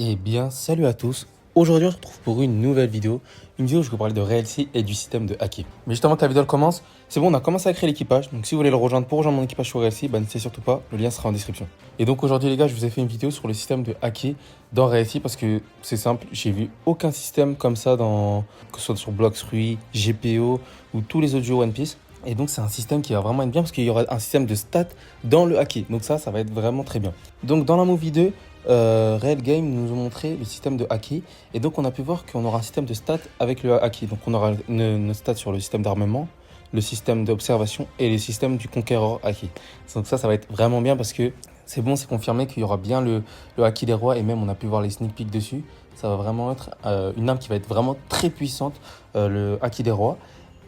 Eh bien, salut à tous. Aujourd'hui, on se retrouve pour une nouvelle vidéo. Une vidéo où je vais vous parler de RLC et du système de Haki. Mais juste avant que la vidéo commence, c'est bon, on a commencé à créer l'équipage. Donc, si vous voulez le rejoindre pour rejoindre mon équipage sur RLC, n'hésitez surtout pas. Le lien sera en description. Et donc, aujourd'hui, les gars, je vous ai fait une vidéo sur le système de Haki dans RLC parce que c'est simple. J'ai vu aucun système comme ça que ce soit sur Bloxroot, GPO ou tous les autres jeux One Piece. Et donc, c'est un système qui va vraiment être bien parce qu'il y aura un système de stats dans le Haki. Donc, ça va être vraiment très bien. Donc, dans la Movie 2, Real Game nous ont montré le système de Haki. Et donc, on a pu voir qu'on aura un système de stats avec le Haki. Donc, on aura une stats sur le système d'armement, le système d'observation et le système du Conqueror Haki. Donc, ça va être vraiment bien parce que c'est bon, c'est confirmé qu'il y aura bien le Haki des rois. Et même, on a pu voir les sneak peeks dessus. Ça va vraiment être une arme qui va être vraiment très puissante, le Haki des rois.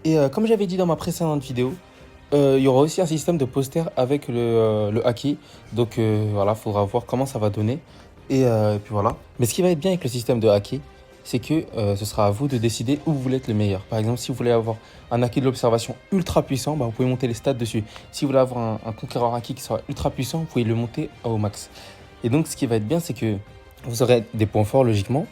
Et comme j'avais dit dans ma précédente vidéo, il y aura aussi un système de poster avec le Haki. Donc voilà, il faudra voir comment ça va donner. Et puis voilà. Mais ce qui va être bien avec le système de Haki, c'est que ce sera à vous de décider où vous voulez être le meilleur. Par exemple, si vous voulez avoir un Haki de l'observation ultra puissant, vous pouvez monter les stats dessus. Si vous voulez avoir un Conqueror Haki qui sera ultra puissant, vous pouvez le monter au max. Et donc ce qui va être bien, c'est que vous aurez des points forts logiquement,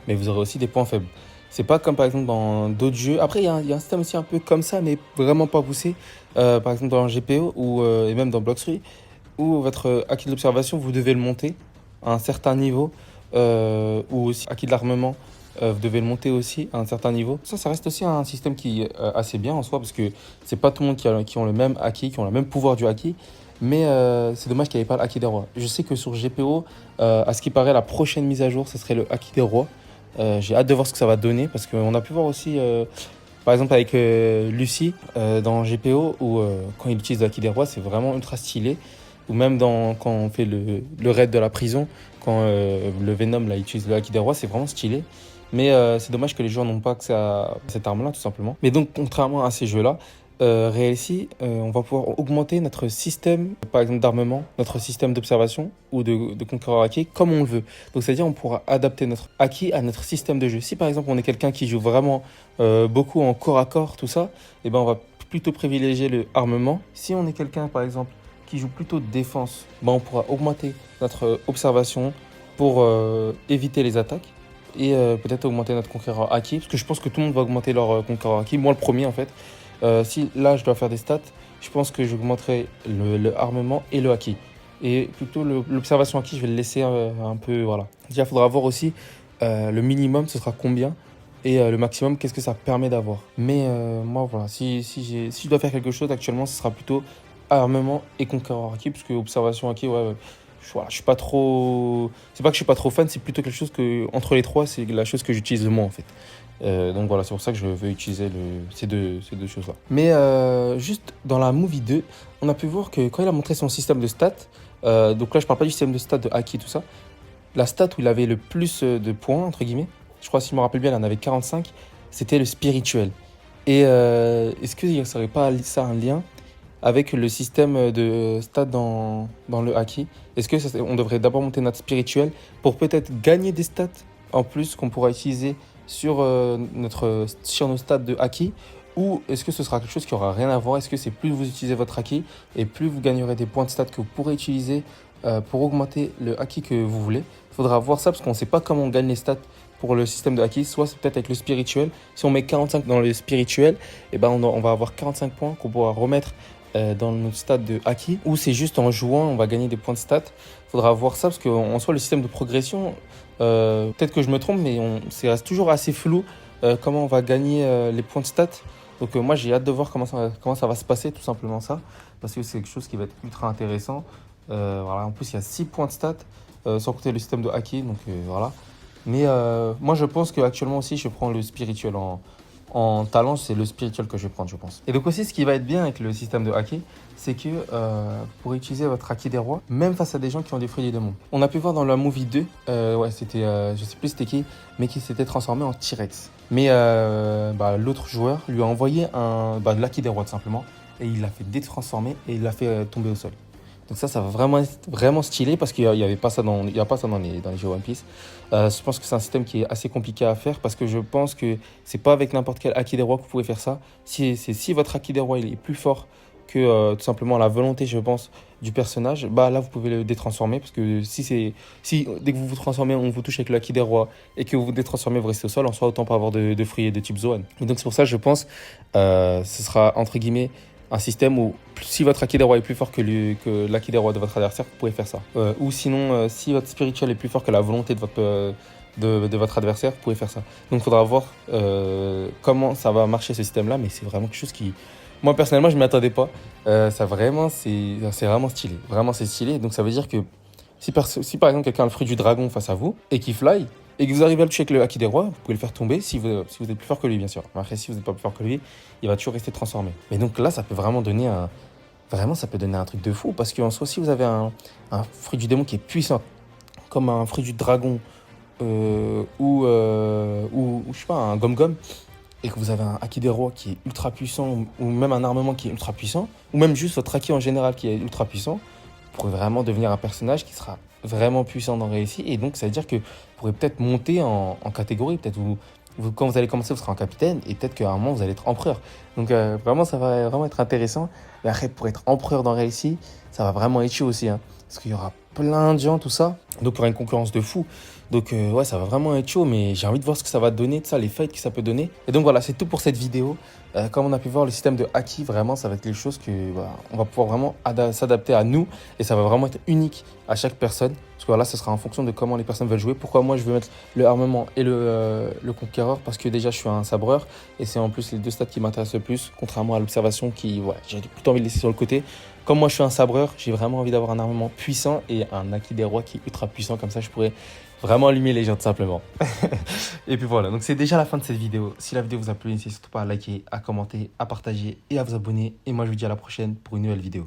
mais vous aurez aussi des points faibles. C'est pas comme par exemple dans d'autres jeux. Après, il y a un système aussi un peu comme ça, mais vraiment pas poussé. Par exemple dans GPO et même dans Bloxroot, où votre acquis de l'observation, vous devez le monter à un certain niveau, ou aussi acquis de l'armement, vous devez le monter aussi à un certain niveau. Ça reste aussi un système qui est assez bien en soi, parce que c'est pas tout le monde qui ont le même acquis, qui ont le même pouvoir du acquis. Mais c'est dommage qu'il n'y avait pas le acquis des rois. Je sais que sur GPO, à ce qui paraît, la prochaine mise à jour, ce serait le acquis des rois. J'ai hâte de voir ce que ça va donner parce qu'on a pu voir aussi, par exemple avec Lucie dans GPO, où quand il utilise l'Aki des rois, c'est vraiment ultra stylé. Ou même quand on fait le raid de la prison, quand le Venom là, utilise le Haki des rois, c'est vraiment stylé. Mais c'est dommage que les joueurs n'ont pas accès à cette arme-là, tout simplement. Mais donc, contrairement à ces jeux-là, réussi, on va pouvoir augmenter notre système, par exemple d'armement, notre système d'observation ou de Conqueror Haki comme on le veut. Donc c'est-à-dire on pourra adapter notre Haki à notre système de jeu. Si par exemple on est quelqu'un qui joue vraiment beaucoup en corps à corps, tout ça, et ben on va plutôt privilégier le armement. Si on est quelqu'un par exemple qui joue plutôt de défense, ben on pourra augmenter notre observation pour éviter les attaques. Et peut-être augmenter notre Conqueror Haki, parce que je pense que tout le monde va augmenter leur Conqueror Haki, moi le premier en fait. Si là je dois faire des stats, je pense que j'augmenterai le armement et le Haki. Et plutôt l'observation Haki, je vais le laisser un peu. Voilà. Déjà, il faudra voir aussi le minimum, ce sera combien. Et le maximum, qu'est-ce que ça permet d'avoir. Mais moi, voilà, si je dois faire quelque chose actuellement, ce sera plutôt armement et Conqueror Haki, parce que observation Haki, ouais, voilà, je suis pas trop. C'est pas que je suis pas trop fan, c'est plutôt quelque chose que, entre les trois, c'est la chose que j'utilise le moins en fait. Donc voilà, c'est pour ça que je veux utiliser ces deux choses-là. Mais juste dans la Movie 2, on a pu voir que quand il a montré son système de stats, donc là je parle pas du système de stats de Haki et tout ça, la stat où il avait le plus de points, entre guillemets, je crois si je me rappelle bien, il en avait 45, c'était le spirituel. Et est-ce qu'il n'y aurait pas ça un lien avec le système de stats dans le Haki? Est-ce que on devrait d'abord monter notre spirituel pour peut-être gagner des stats en plus qu'on pourra utiliser sur nos stats de Haki, ou est-ce que ce sera quelque chose qui aura rien à voir? Est-ce que c'est plus vous utilisez votre Haki et plus vous gagnerez des points de stats que vous pourrez utiliser pour augmenter le Haki que vous voulez? Il faudra voir ça parce qu'on ne sait pas comment on gagne les stats pour le système de Haki. Soit c'est peut-être avec le spirituel. Si on met 45 dans le spirituel, et ben on va avoir 45 points qu'on pourra remettre dans notre stade de Haki, ou c'est juste en jouant on va gagner des points de stats. Il faudra voir ça parce qu'en soi le système de progression, peut-être que je me trompe, mais c'est toujours assez flou comment on va gagner les points de stats. Donc moi j'ai hâte de voir comment ça va se passer, tout simplement ça, parce que c'est quelque chose qui va être ultra intéressant. Voilà, en plus il y a 6 points de stats sans compter le système de Haki, donc voilà. Mais moi je pense qu'actuellement aussi je prends le spirituel en talent, c'est le spirituel que je vais prendre, je pense. Et donc aussi, ce qui va être bien avec le système de Haki, c'est que pour utiliser votre Haki des rois, même face à des gens qui ont des fruits des démons. On a pu voir dans la Movie 2, c'était, je sais plus c'était qui, mais qui s'était transformé en T-Rex. Mais l'autre joueur lui a envoyé de l'Haki des rois tout simplement, et il l'a fait détransformer et il l'a fait tomber au sol. Donc ça va vraiment être vraiment stylé parce qu'il n'y a pas ça dans les jeux One Piece. Je pense que c'est un système qui est assez compliqué à faire parce que je pense que c'est pas avec n'importe quel Haki des rois que vous pouvez faire ça. Si votre Haki des rois il est plus fort que tout simplement la volonté, je pense, du personnage, bah là vous pouvez le détransformer parce que si dès que vous vous transformez, on vous touche avec le Haki des rois et que vous vous détransformez, vous restez au sol, en soi autant pas avoir de fruits de type Zoan. Et donc c'est pour ça, je pense, ce sera entre guillemets un système où si votre Haki des rois est plus fort que l'Haki des rois de votre adversaire, vous pouvez faire ça. Ou sinon, si votre spirituel est plus fort que la volonté de votre adversaire, vous pouvez faire ça. Donc il faudra voir comment ça va marcher ce système-là, mais c'est vraiment quelque chose qui... Moi personnellement, je ne m'y attendais pas. C'est vraiment stylé. Vraiment, c'est stylé. Donc ça veut dire que si par exemple quelqu'un a le fruit du dragon face à vous et qu'il fly, et que vous arrivez à le toucher avec le Haki des rois, vous pouvez le faire tomber si vous êtes plus fort que lui, bien sûr. Mais après, si vous n'êtes pas plus fort que lui, il va toujours rester transformé. Mais donc là, ça peut vraiment donner ça peut donner un truc de fou. Parce qu'en soi, si vous avez un fruit du démon qui est puissant, comme un fruit du dragon, ou je sais pas, un gom-gom, et que vous avez un Haki des rois qui est ultra puissant, ou même un armement qui est ultra puissant, ou même juste votre Haki en général qui est ultra puissant, vous pourrez vraiment devenir un personnage qui sera vraiment puissant dans Réussi. Et donc, ça veut dire que vous pourrez peut-être monter en catégorie. Peut-être quand vous allez commencer, vous serez en capitaine, et peut-être qu'à un moment, vous allez être empereur. Donc, vraiment, ça va vraiment être intéressant. Mais après, pour être empereur dans Réussi, ça va vraiment être chaud aussi, hein, parce qu'il y aura plein de gens, tout ça. Donc, il y aura une concurrence de fou. Donc ouais, ça va vraiment être chaud, mais j'ai envie de voir ce que ça va donner, les fights que ça peut donner. Et donc voilà, c'est tout pour cette vidéo. Comme on a pu voir, le système de Haki, vraiment, ça va être quelque chose que on va pouvoir vraiment s'adapter à nous. Et ça va vraiment être unique à chaque personne. Parce que voilà, ça sera en fonction de comment les personnes veulent jouer. Pourquoi moi, je veux mettre le armement et le conquéreur? Parce que déjà, je suis un sabreur. Et c'est en plus les deux stats qui m'intéressent le plus. Contrairement à l'observation qui, ouais, j'ai plutôt envie de laisser sur le côté. Comme moi, je suis un sabreur, j'ai vraiment envie d'avoir un armement puissant et un Haki des rois qui est ultra puissant. Comme ça, je pourrais vraiment allumer les gens tout simplement. Et puis voilà, donc c'est déjà la fin de cette vidéo. Si la vidéo vous a plu, n'hésitez surtout pas à liker, à commenter, à partager et à vous abonner. Et moi je vous dis à la prochaine pour une nouvelle vidéo.